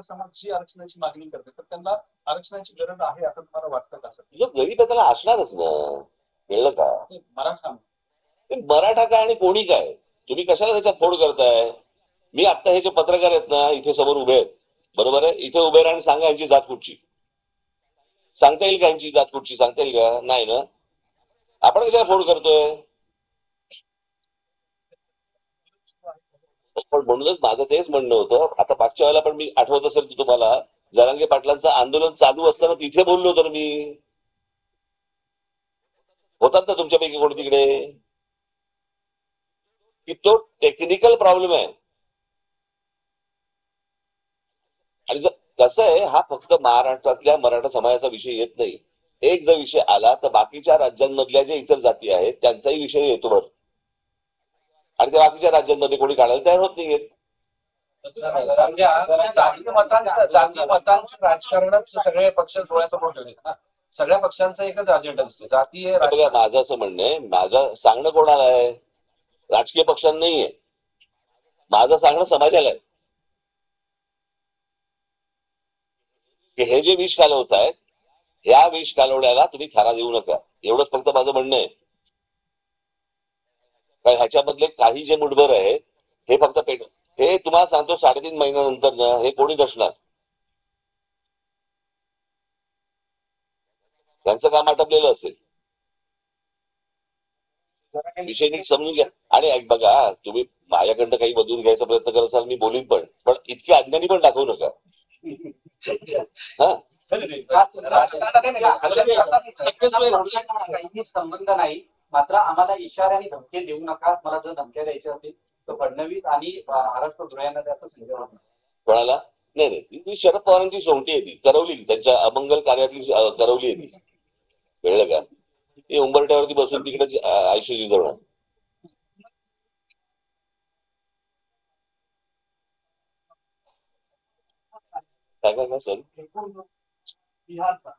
समाज जी आरक्षणाची मागणी करते तर त्यांना आरक्षणाची गरज आहे असं तुम्हाला वाटतं का सर? जो गरीब आहे त्याला असणारच ना. कळलं का? ते मराठा ते मराठा काय आणि कोणी काय, तुम्ही कशाला त्याच्यात फोड करताय? मी आता हे जे पत्रकार आहेत ना इथे समोर उभे आहेत, बरोबर आहे, इथे उभे राहा आणि सांगा यांची जात कुठची. सांगता येईल का यांची जात कुठची? सांगता येईल का? नाही ना. आपण कशाला फोड करतोय? पण म्हणूनच माझं तेच म्हणणं होतं. आता मागच्या वेळेला पण मी आठवत असेल तुम्हाला, जरांगे पाटलांचं आंदोलन चालू असताना तिथे बोललो होतो ना मी. होतात ना तुमच्यापैकी कोणी तिकडे? की तो टेक्निकल प्रॉब्लेम आहे. आणि कसं आहे, हा फक्त महाराष्ट्रातल्या मराठा समाजाचा विषय येत नाही. एक जर विषय आला तर बाकीच्या राज्यांमधल्या ज्या इतर जाती आहेत त्यांचाही विषय येतो बरं. आणि त्या बाकीच्या राज्यांमध्ये कोणी काढायला तयार होत नाहीयेत. समजा जातीय मतांचं राजकारणच सगळे पक्ष डोळ्यासमोर ठेवले ना. सगळ्या पक्षांचा एकच अजेंडा असतो, जातीय हे बघा, राजकारण. माझं असं म्हणणं आहे, माझं सांगणं कोणाला आहे? राजकीय पक्षांना नाहीये. माझं सांगणं समाजाला आहे की हे जे विष कालवतायत, ह्या विष कालवण्याला तुम्ही थारा देऊ नका. एवढंच फक्त माझं म्हणणं आहे. कारण ह्याच्यामधले काही जे मुठभर आहेत हे फक्त हे तुम्हाला सांगतो 3.5 महिन्यानंतर ना हे कोणी नसणार. त्यांचं काम आटपलेलं असेल. विषय नीट समजून घ्या. आणि बघा, तुम्ही माझ्याकडनं काही बदलून घ्यायचा प्रयत्न करत असाल, मी बोलीन पण इतके अज्ञानी पण दाखवू नका. हा, काहीही संबंध नाही. मात्र आम्हाला इशाऱ्याने धमकी देऊ नका. मला जर धमक्या द्यायच्या असतील तर फडणवीस आणि महाराष्ट्र धुळ्यांना जास्त संधी होणार. कोणाला? नाही नाही, ती शरद पवारांची सोंगटी आहे, ती करवली, त्यांच्या अमंगल कार्यातली करवली आहे ती. कळलं का? ती उंबरट्यावरती बसून तिकडेच आयुष्य जिजवणार. काय काय काय सर? बिहारचा